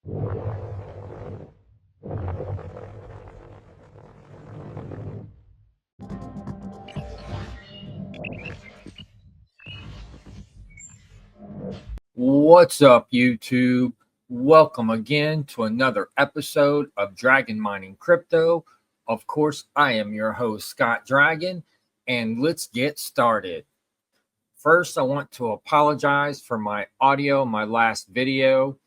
What's up, YouTube? Welcome again to another episode of Dragon Mining Crypto. Of course, I am your host, Scott Dragon, and let's get started. First, I want to apologize for my audio, my last video.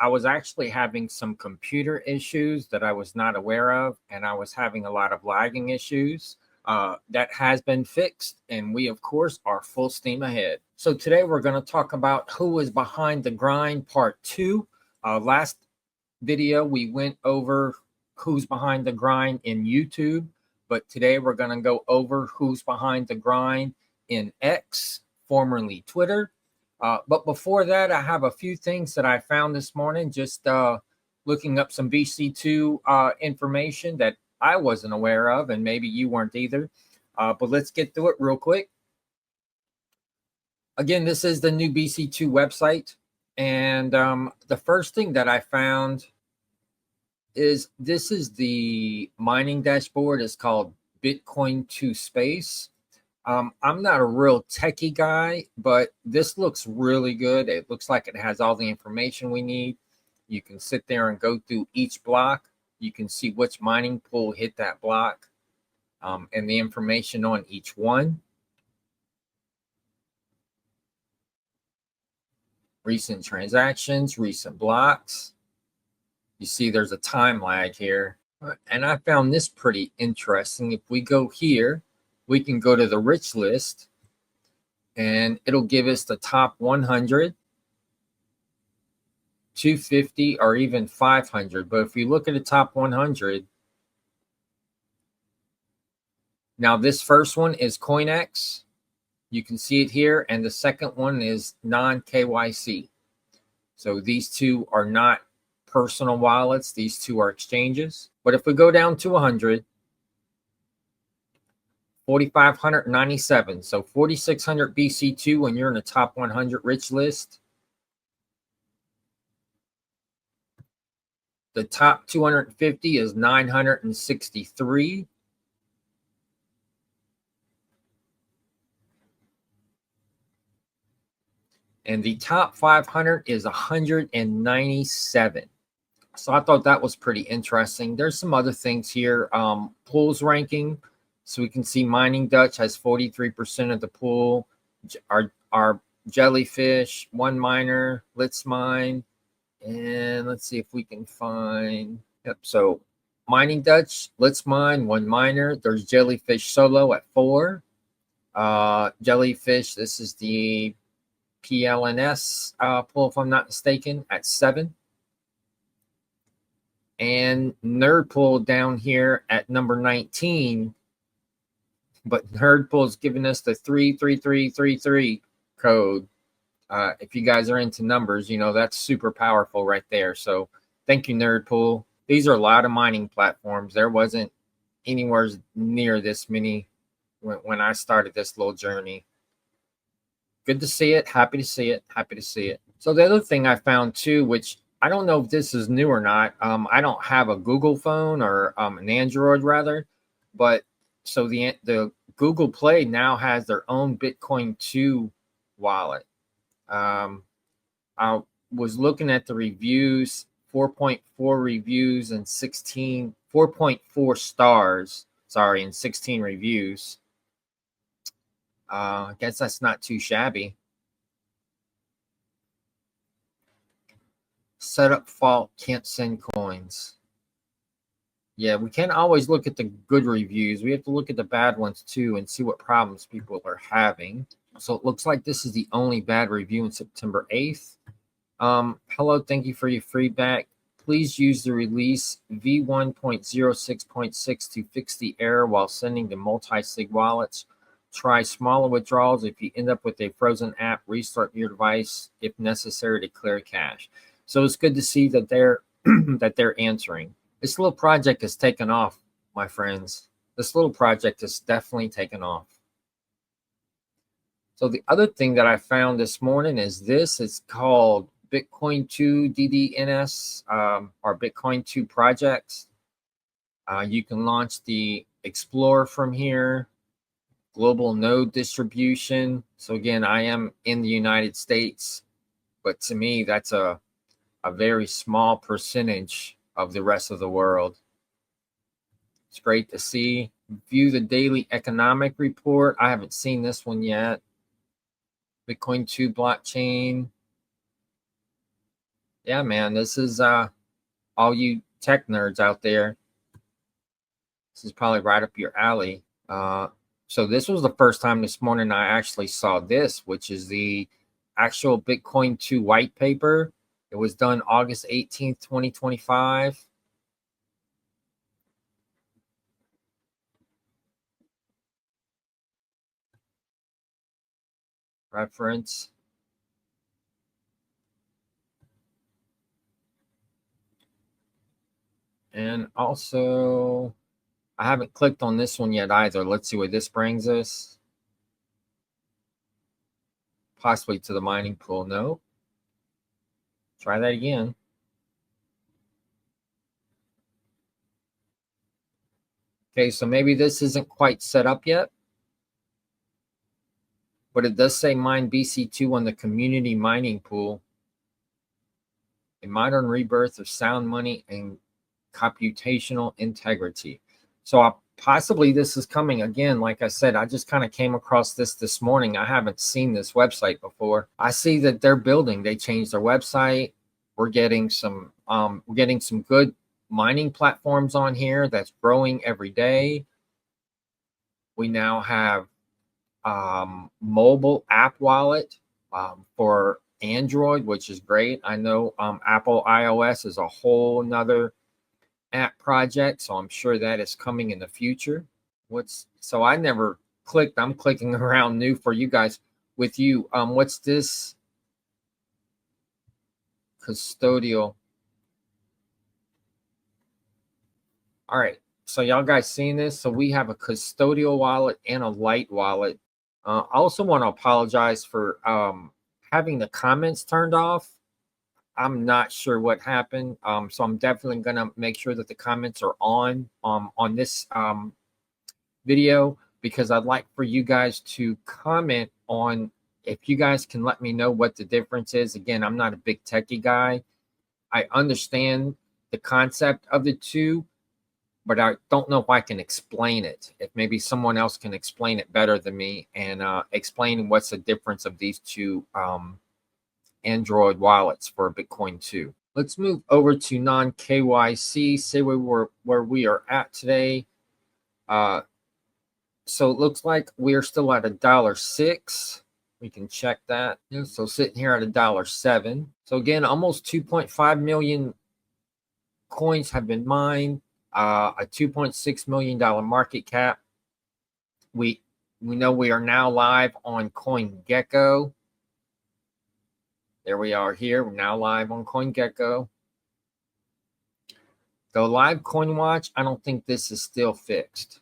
I was actually having some computer issues that I was not aware of, and I was having a lot of lagging issues. That has been fixed, and we, of course, are full steam ahead. So today we're going to talk about who is behind the grind, part 2. Last video, we went over who's behind the grind in YouTube, but today we're going to go over who's behind the grind in X, formerly Twitter. But before that, I have a few things that I found this morning, just looking up some BC2 information that I wasn't aware of, and maybe you weren't either. But let's get through it real quick. Again, this is the new BC2 website. And the first thing that I found is this is the mining dashboard. It's called Bitcoin to Space. I'm not a real techie guy, but this looks really good. It looks like it has all the information we need. You can sit there and go through each block. You can see which mining pool hit that block and the information on each one. Recent transactions, recent blocks. You see there's a time lag here. And I found this pretty interesting. If we go here, we can go to the rich list and it'll give us the top 100, 250, or even 500. But if we look at the top 100, now this first one is CoinEx. You can see it here. And the second one is non-KYC. So these two are not personal wallets. These two are exchanges. But if we go down to 100, 4,597. So 4,600 BC2 when you're in the top 100 rich list. The top 250 is 963. And the top 500 is 197. So I thought that was pretty interesting. There's some other things here. Pools ranking. So we can see Mining Dutch has 43% of the pool. Our Jellyfish, One Miner, Let's Mine. And let's see if we can find. Yep. So Mining Dutch, Let's Mine, One Miner. There's Jellyfish Solo at 4. Jellyfish, this is the PLNS pool, if I'm not mistaken, at 7. And Nerd Pool down here at number 19. But Nerd Pool is giving us the 33333 code. If you guys are into numbers, you know, that's super powerful right there. So thank you, Nerd Pool. These are a lot of mining platforms. There wasn't anywhere near this many when I started this little journey. Good to see it. Happy to see it. Happy to see it. So the other thing I found too, which I don't know if this is new or not. I don't have a Google phone or an Android rather, but so the Google Play now has their own Bitcoin 2 wallet. I was looking at the reviews, 4.4 reviews and 4.4 stars, sorry, and 16 reviews. I guess that's not too shabby. Setup fault, can't send coins. Yeah, we can't always look at the good reviews. We have to look at the bad ones too and see what problems people are having. So it looks like this is the only bad review in September 8th. Hello, thank you for your feedback. Please use the release v1.06.6 to fix the error while sending the multi-sig wallets. Try smaller withdrawals. If you end up with a frozen app, restart your device if necessary to clear cache. So it's good to see that they're that they're answering. This little project has taken off, my friends. This little project has definitely taken off. So the other thing that I found this morning is this. It's called Bitcoin 2 DDNS or Bitcoin 2 projects. You can launch the Explorer from here, global node distribution. So again, I am in the United States, but to me, that's a very small percentage of the rest of the world. It's great to see. View the daily economic report. I haven't seen this one yet. Bitcoin 2 blockchain. Yeah, man, this is all you tech nerds out there. This is probably right up your alley. So this was the first time this morning I actually saw this, which is the actual Bitcoin 2 white paper. It was done August 18th, 2025. Reference. And also, I haven't clicked on this one yet either. Let's see where this brings us. Possibly to the mining pool. No. Try that again. Okay, so maybe this isn't quite set up yet, but it does say mine BC2 on the community mining pool. A modern rebirth of sound money and computational integrity. So possibly this is coming again. Like I said, I just kind of came across this morning. I haven't seen this website before. I see that they're building. They changed their website. We're getting some good mining platforms on here that's growing every day. We now have mobile app wallet for Android, which is great. I know Apple iOS is a whole nother app project, so I'm sure that is coming in the future. So I never clicked. I'm clicking around new for you guys. With you, what's this? Custodial. All right, so y'all guys seen this? So we have a custodial wallet and a light wallet. I also want to apologize for having the comments turned off. I'm not sure what happened. So I'm definitely gonna make sure that the comments are on this video, because I'd like for you guys to comment on, if you guys can let me know what the difference is. Again, I'm not a big techie guy. I understand the concept of the two, but I don't know if I can explain it. If maybe someone else can explain it better than me and explain what's the difference of these two Android wallets for Bitcoin 2. Let's move over to non-KYC, say where we are at today. So it looks like we're still at $1.06. We can check that. So sitting here at $1.07. So again, almost 2.5 million coins have been mined. A $2.6 million market cap. We know we are now live on CoinGecko. There we are here. We're now live on CoinGecko. The live coin watch, I don't think this is still fixed.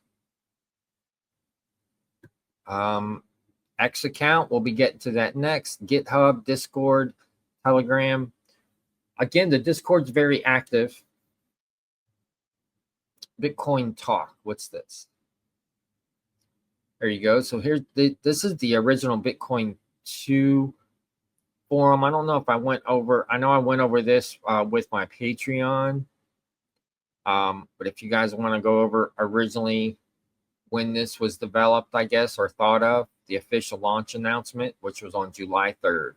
X account, we'll be getting to that next. GitHub, Discord, Telegram. Again, the Discord's very active. Bitcoin Talk. What's this? There you go. So here's this is the original Bitcoin 2 forum. I don't know if I went over. I know I went over this with my Patreon. But if you guys want to go over originally when this was developed, I guess, or thought of, the official launch announcement, which was on July 3rd.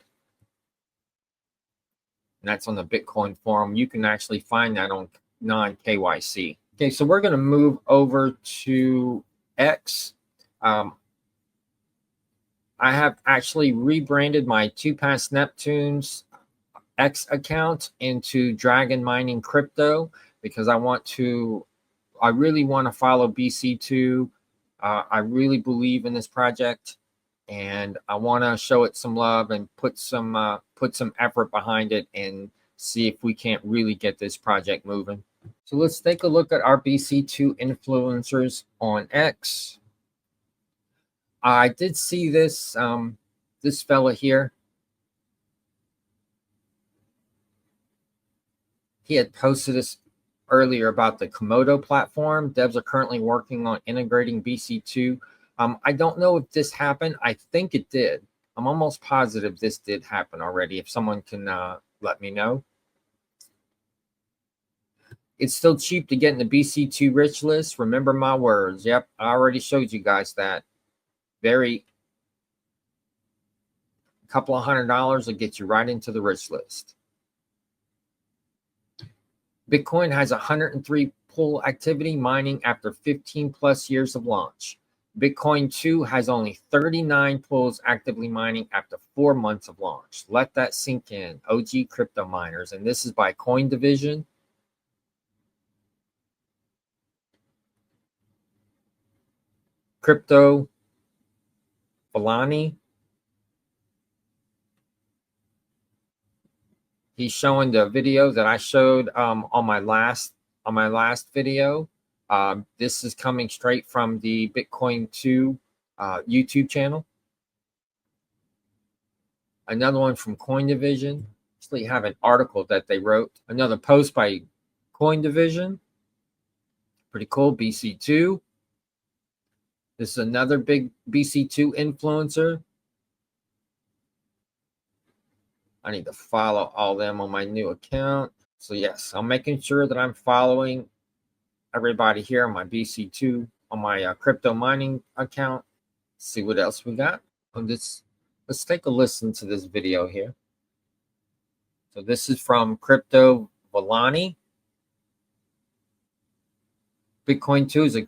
And that's on the Bitcoin forum. You can actually find that on non-KYC. Okay, so we're going to move over to X. I have actually rebranded my 2-Pass Neptune's X account into Dragon Mining Crypto, because I really want to follow BC2. I really believe in this project, and I want to show it some love and put some effort behind it and see if we can't really get this project moving. So let's take a look at our BC2 influencers on X. I did see this this fella here. He had posted this earlier about the Komodo platform. Devs are currently working on integrating BC2. I don't know if this happened. I think it did. I'm almost positive this did happen already. If someone can let me know. It's still cheap to get in the BC2 rich list. Remember my words. Yep, I already showed you guys that. Very couple of $100 will get you right into the rich list. Bitcoin has 103 pool activity mining after 15 plus years of launch. Bitcoin 2 has only 39 pools actively mining after 4 months of launch. Let that sink in. OG crypto miners. And this is by Coin Division. Crypto Balani. He's showing the video that I showed on my last video. This is coming straight from the Bitcoin 2 YouTube channel. Another one from Coin Division. Actually have an article that they wrote. Another post by Coin Division. Pretty cool. BC2. This is another big BC2 influencer. I need to follow all them on my new account. So yes, I'm making sure that I'm following everybody here on my BC2, on my crypto mining account. See what else we got on this. Let's take a listen to this video here. So this is from Crypto Volani. Bitcoin 2 is a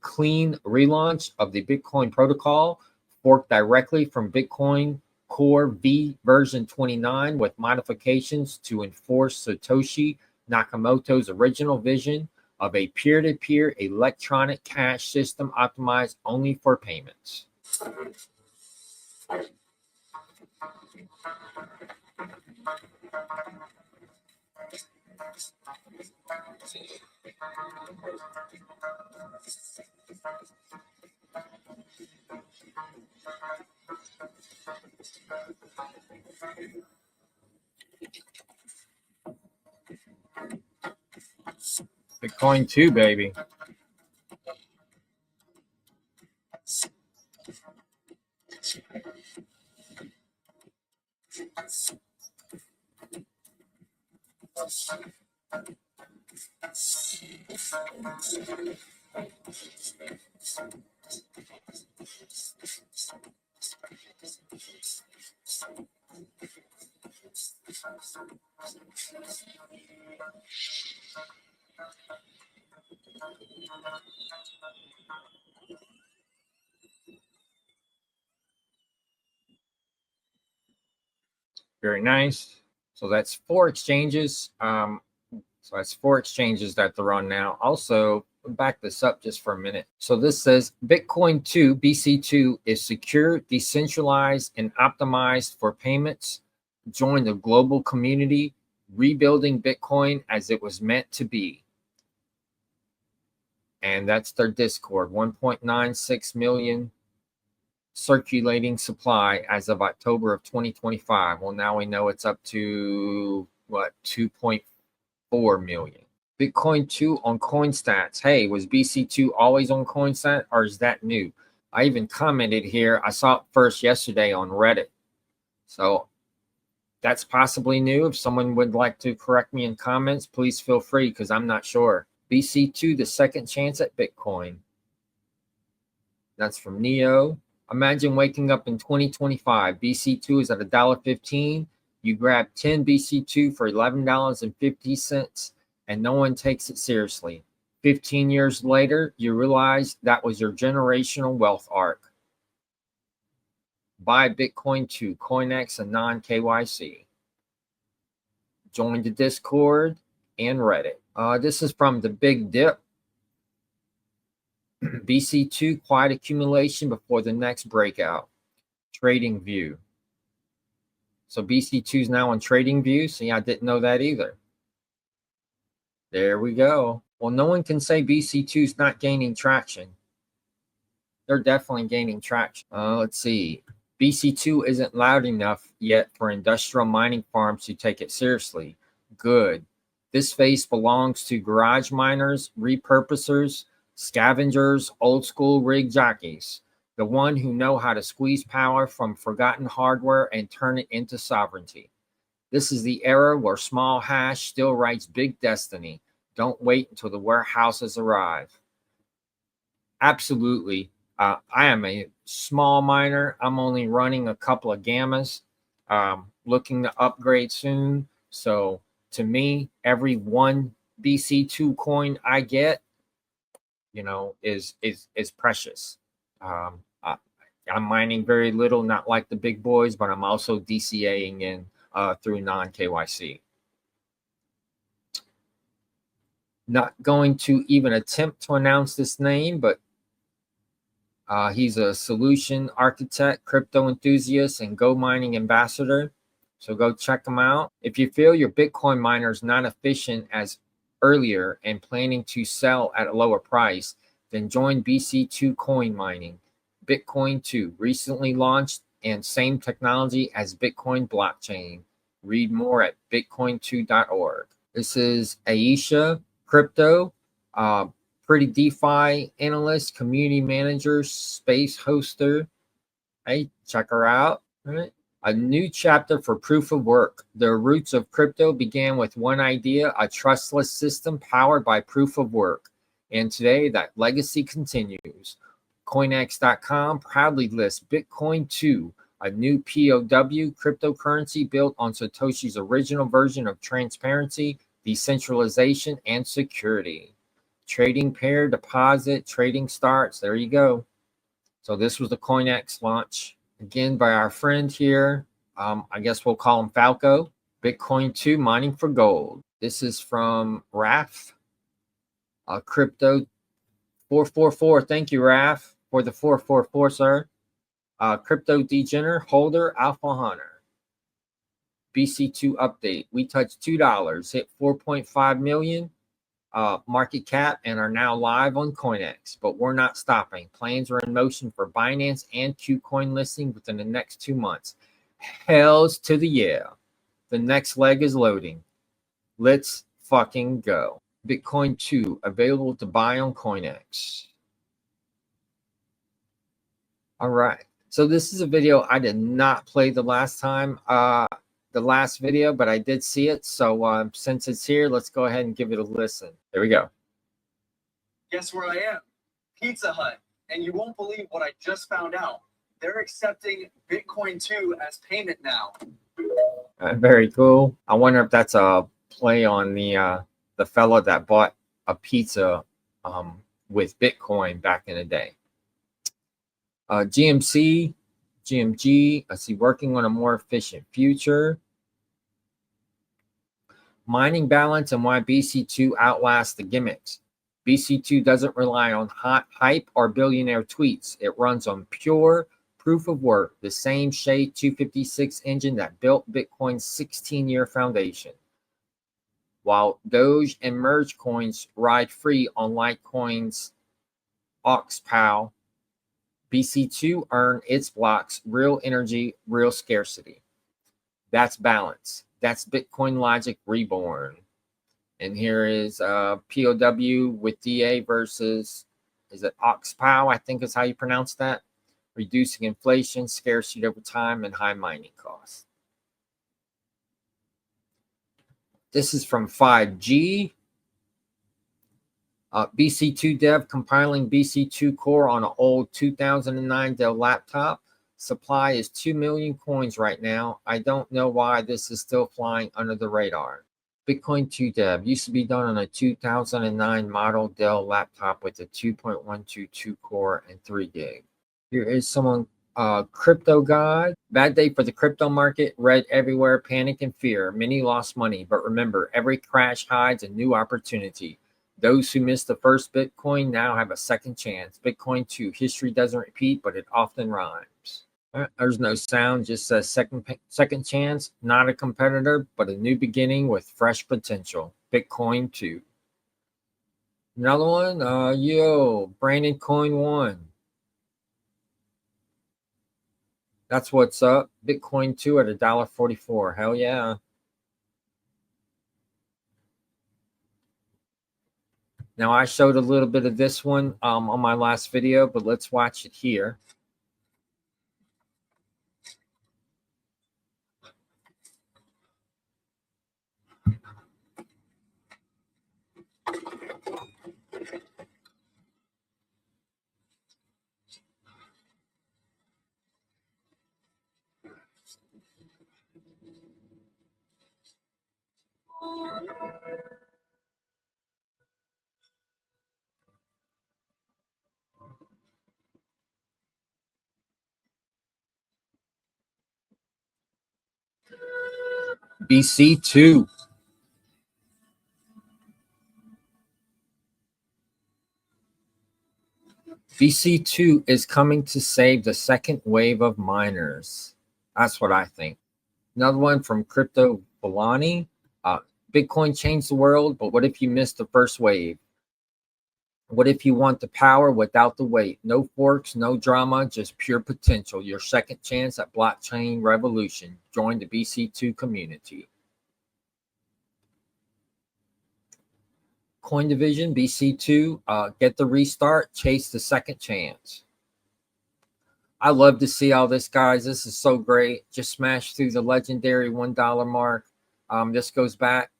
clean relaunch of the Bitcoin protocol, forked directly from Bitcoin Core V version 29 with modifications to enforce Satoshi Nakamoto's original vision of a peer-to-peer electronic cash system optimized only for payments. Bitcoin 2, baby. Very nice. So that's 4 exchanges. So that's 4 exchanges that they're on now. Also, back this up just for a minute. So this says Bitcoin 2, BC2 is secure, decentralized, and optimized for payments. Join the global community, rebuilding Bitcoin as it was meant to be. And that's their Discord, 1.96 million circulating supply as of October of 2025. Well, now we know it's up to what, 2.4 million. Bitcoin 2 on CoinStats. Hey, was BC2 always on CoinStat, or is that new? I even commented here. I saw it first yesterday on Reddit. So that's possibly new. If someone would like to correct me in comments, please feel free, because I'm not sure. BC2, the second chance at Bitcoin. That's from Neo. Imagine waking up in 2025. BC2 is at $1.15. You grab 10 BC2 for $11.50, and no one takes it seriously. 15 years later, you realize that was your generational wealth arc. Buy Bitcoin 2, CoinEx, and non-KYC. Join the Discord and Reddit. This is from the Big Dip. BC2 quiet accumulation before the next breakout. Trading View. So BC2 is now on Trading View. See, I didn't know that either. There we go. Well, no one can say BC2 is not gaining traction. They're definitely gaining traction. Let's see. BC2 isn't loud enough yet for industrial mining farms to take it seriously. Good. This space belongs to garage miners, repurposers, scavengers, old school rig jockeys, the one who know how to squeeze power from forgotten hardware and turn it into sovereignty. This is the era where small hash still writes big destiny. Don't wait until the warehouses arrive. Absolutely. I am a small miner. I'm only running a couple of gammas, looking to upgrade soon. So to me, every one BC2 coin I get, is precious. I'm mining very little, not like the big boys, but I'm also DCAing in through non KYC. Not going to even attempt to announce this name, but he's a solution architect, crypto enthusiast, and Go Mining ambassador. So go check him out. If you feel your Bitcoin miner is not efficient as earlier and planning to sell at a lower price, then join BC2 Coin Mining. Bitcoin 2 recently launched and same technology as Bitcoin blockchain. Read more at bitcoin2.org. This is Aisha Crypto, pretty DeFi analyst, community manager, space hoster. Hey, check her out. All right. A new chapter for proof of work. The roots of crypto began with one idea, a trustless system powered by proof of work. And today that legacy continues. Coinex.com proudly lists Bitcoin 2, a new POW cryptocurrency built on Satoshi's original version of transparency, decentralization, and security. Trading pair, deposit, trading starts. There you go. So this was the Coinex launch. Again, by our friend here. I guess we'll call him Falco. Bitcoin 2 mining for gold. This is from Raf. Crypto 444. Thank you, Raf, for the 444, sir. Crypto Degener, holder, Alpha Hunter. BC2 update. We touched $2, hit 4.5 million market cap, and are now live on Coinex. But we're not stopping. Plans are in motion for Binance and KuCoin listing within the next 2 months. Hells to the yeah. The next leg is loading. Let's fucking go. Bitcoin 2 available to buy on Coinex. All right. So this is a video I did not play the last time, the last video, but I did see it. So since it's here, let's go ahead and give it a listen. There we go. Guess where I am? Pizza Hut. And you won't believe what I just found out. They're accepting Bitcoin 2 as payment now. Very cool. I wonder if that's a play on the fellow that bought a pizza with Bitcoin back in the day. GMG, I see working on a more efficient future. Mining balance and why BC2 outlasts the gimmicks. BC2 doesn't rely on hot hype or billionaire tweets. It runs on pure proof of work, the same SHA-256 engine that built Bitcoin's 16-year foundation. While Doge and Merge coins ride free on Litecoin's AuxPow, BC2 earn its blocks real energy, real scarcity. That's balance. That's Bitcoin logic reborn. And here is POW with DA versus, is it AuxPow? I think is how you pronounce that. Reducing inflation, scarcity over time, and high mining costs. This is from 5G. BC2 dev compiling BC2 core on an old 2009 Dell laptop. Supply is 2 million coins right now. I don't know why this is still flying under the radar. Bitcoin 2 dev used to be done on a 2009 model Dell laptop with a 2.122 core and 3 gig. Here is someone, crypto god. Bad day for the crypto market. Red everywhere, panic and fear. Many lost money, but remember, every crash hides a new opportunity. Those who missed the first Bitcoin now have a second chance. Bitcoin 2, history doesn't repeat, but it often rhymes. There's no sound, just a second chance. Not a competitor, but a new beginning with fresh potential. Bitcoin 2. Another one, Brandon Coin 1. That's what's up. Bitcoin 2 at $1.44. Hell yeah. Now, I showed a little bit of this one on my last video, but let's watch it here. BC2. BC2 is coming to save the second wave of miners. That's what I think. Another one from Crypto Bolani. Bitcoin changed the world, but what if you missed the first wave? What if you want the power without the weight? No forks, no drama, just pure potential. Your second chance at blockchain revolution. Join the BC2 community. Coin division, BC2, get the restart, chase the second chance. I love to see all this, guys. This is so great. Just smashed through the legendary $1 mark. This goes back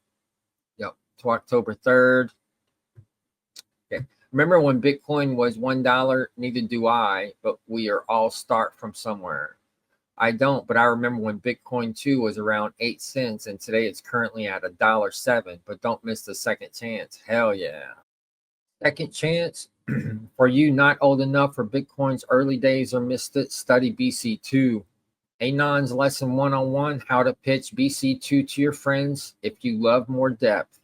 to October 3rd. Okay. Remember when Bitcoin was $1? Neither do I, but we are all start from somewhere. I don't, but I remember when Bitcoin 2 was around 8 cents, and today it's currently at $1.07. But don't miss the second chance. Hell yeah. Second chance. For you not old enough for Bitcoin's early days or missed it, study BC2. Anon's lesson 101, how to pitch BC2 to your friends if you love more depth.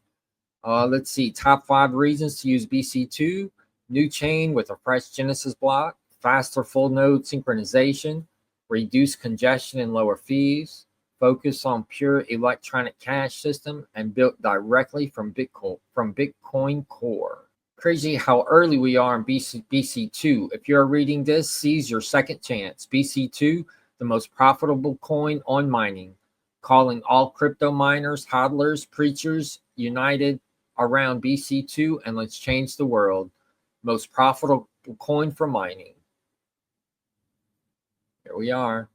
Let's see, top 5 reasons to use BC2. New chain with a fresh Genesis block, faster full node synchronization, reduce congestion and lower fees, focus on pure electronic cash system, and built directly from Bitcoin Core. Crazy how early we are in BC2. If you're reading this, seize your second chance. BC2, the most profitable coin on mining. Calling all crypto miners, hodlers, preachers, united around BC2, and let's change the world. Most profitable coin for mining. Here we are.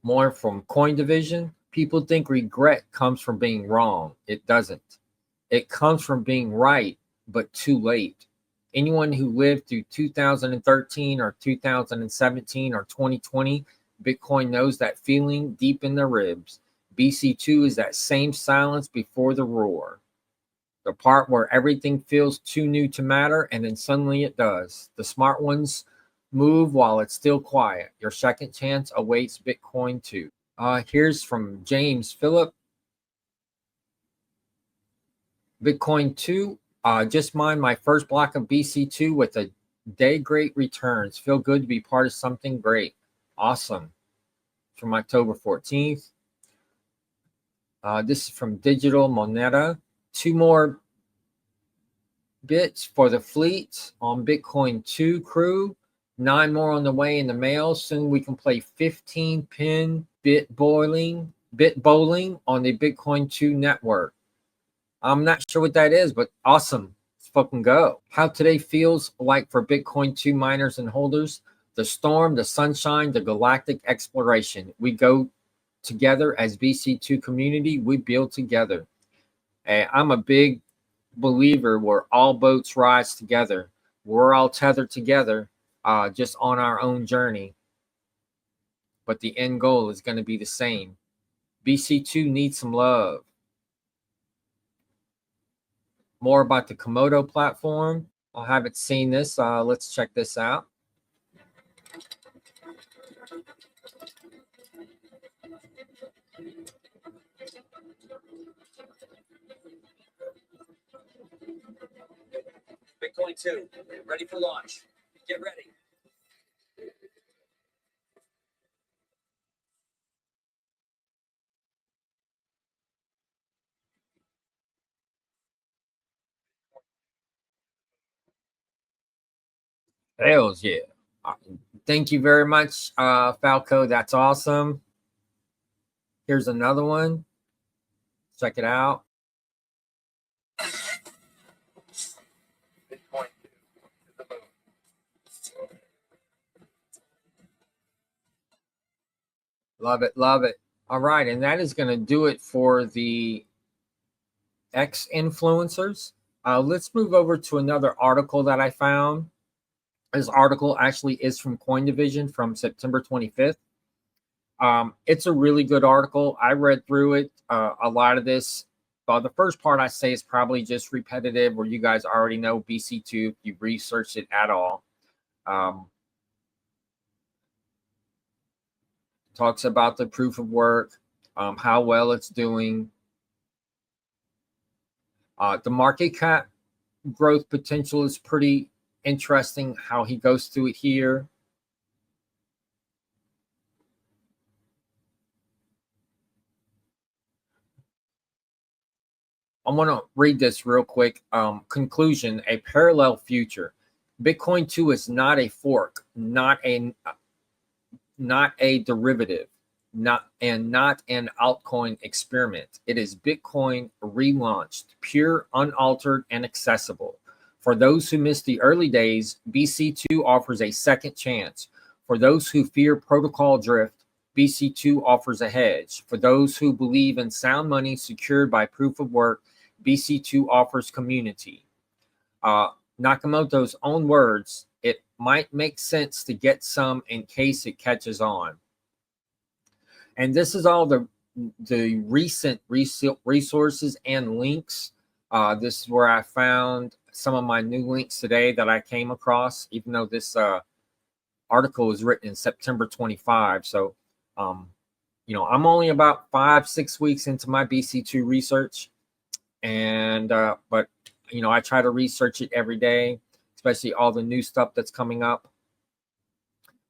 More from Coin Division. People think regret comes from being wrong. It doesn't. It comes from being right, but too late. Anyone who lived through 2013 or 2017 or 2020, Bitcoin knows that feeling deep in the ribs. BC2 is that same silence before the roar. The part where everything feels too new to matter, and then suddenly it does. The smart ones move while it's still quiet. Your second chance awaits Bitcoin 2. Here's from James Phillip. Bitcoin 2, just mined my first block of BC2 with a day great returns. Feel good to be part of something great. Awesome. From October 14th. This is from Digital Moneta. 2 more bits for the fleet on Bitcoin 2 crew. 9 more on the way in the mail. Soon we can play 15 pin bit bowling on the Bitcoin 2 network. I'm not sure what that is, but awesome. Let's fucking go. How today feels like for Bitcoin 2 miners and holders. The storm, the sunshine, the galactic exploration. We go together as BC2 community. We build together. I'm a big believer where all boats rise together. We're all tethered together, just on our own journey. But the end goal is going to be the same. BC2 needs some love. More about the Komodo platform. I haven't seen this. Let's check this out. Bitcoin 2, ready for launch. Get ready. Hells yeah. Uh, Thank you very much, Falco. That's awesome. Here's another one. Check it out. Bitcoin to the moon. Love it. Love it. All right. And that is going to do it for the X influencers. Let's move over to another article that I found. This article actually is from Coin Division from September 25th. It's a really good article. I read through it. A lot of this, the first part I say is probably just repetitive, where you guys already know BC2 if you've researched it at all. Talks about the proof of work, how well it's doing. The market cap growth potential is pretty interesting, how he goes through it here. I want to read this real quick. Conclusion: a parallel future. Bitcoin 2 is not a fork, not a derivative, not an altcoin experiment. It is Bitcoin relaunched, pure, unaltered, and accessible. For those who missed the early days, BC2 offers a second chance. For those who fear protocol drift, BC2 offers a hedge. For those who believe in sound money secured by proof of work, BC2 offers community. Nakamoto's own words, it might make sense to get some in case it catches on. And this is all the recent resources and links. This is where I found some of my new links today that I came across, even though this article was written in September 25. So, you know, I'm only about 5-6 weeks into my BC2 research. And, but, you know, I try to research it every day, especially all the new stuff that's coming up.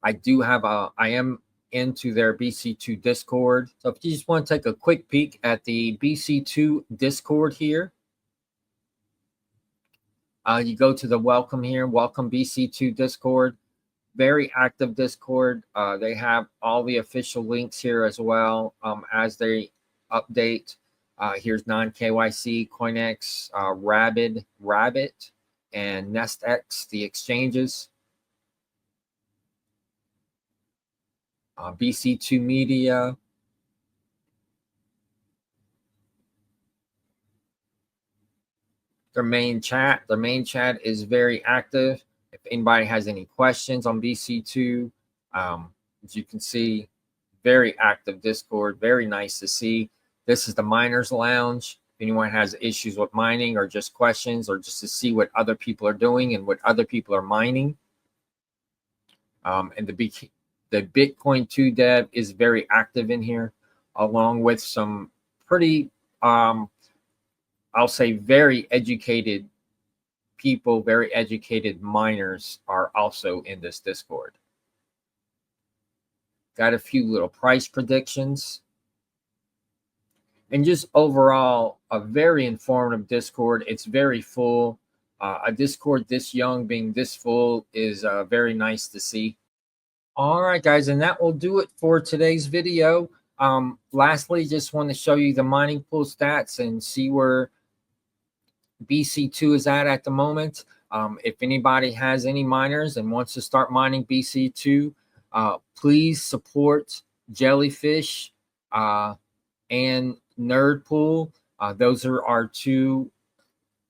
I am into their BC2 Discord. So if you just want to take a quick peek at the BC2 Discord here, you go to the welcome here, welcome BC2 Discord. Very active Discord. They have all the official links here as well as they update. Here's non-KYC, CoinX, Rabbit, and NestX, the exchanges. BC2 Media. Their main chat is very active. If anybody has any questions on BC2, as you can see, very active Discord, very nice to see. This is the Miners Lounge. If anyone has issues with mining or just questions or just to see what other people are doing and what other people are mining. And the Bitcoin 2 dev is very active in here, along with some pretty, I'll say very educated people, very educated miners are also in this Discord. Got a few little price predictions. And just overall, a very informative Discord. It's very full. A Discord this young being this full is very nice to see. All right, guys, and that will do it for today's video. Lastly, just want to show you the mining pool stats and see where BC2 is at the moment. If anybody has any miners and wants to start mining BC2, please support Jellyfish and Nerdpool. Those are our two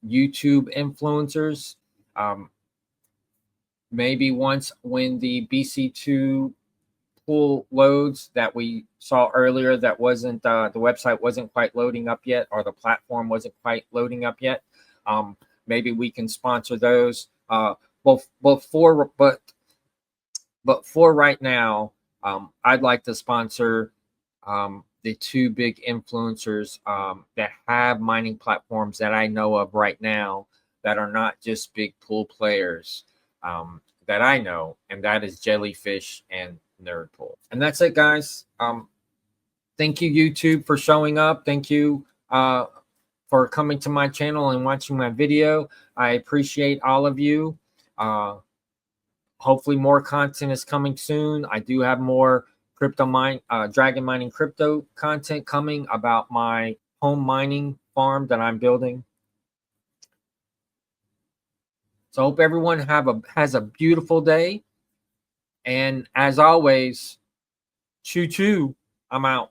YouTube influencers. Maybe once when the BC2 pool loads that we saw earlier, that wasn't the website wasn't quite loading up yet, or the platform wasn't quite loading up yet. Maybe we can sponsor those. But for right now, I'd like to sponsor the two big influencers that have mining platforms that I know of right now that are not just big pool players that I know, and that is Jellyfish and Nerdpool. And that's it, guys. Thank you, YouTube, for showing up. Thank you for coming to my channel and watching my video. I appreciate all of you. hopefully more content is coming soon. I do have more dragon mining crypto content coming about my home mining farm that I'm building. So I hope everyone has a beautiful day. And as always, choo choo, I'm out.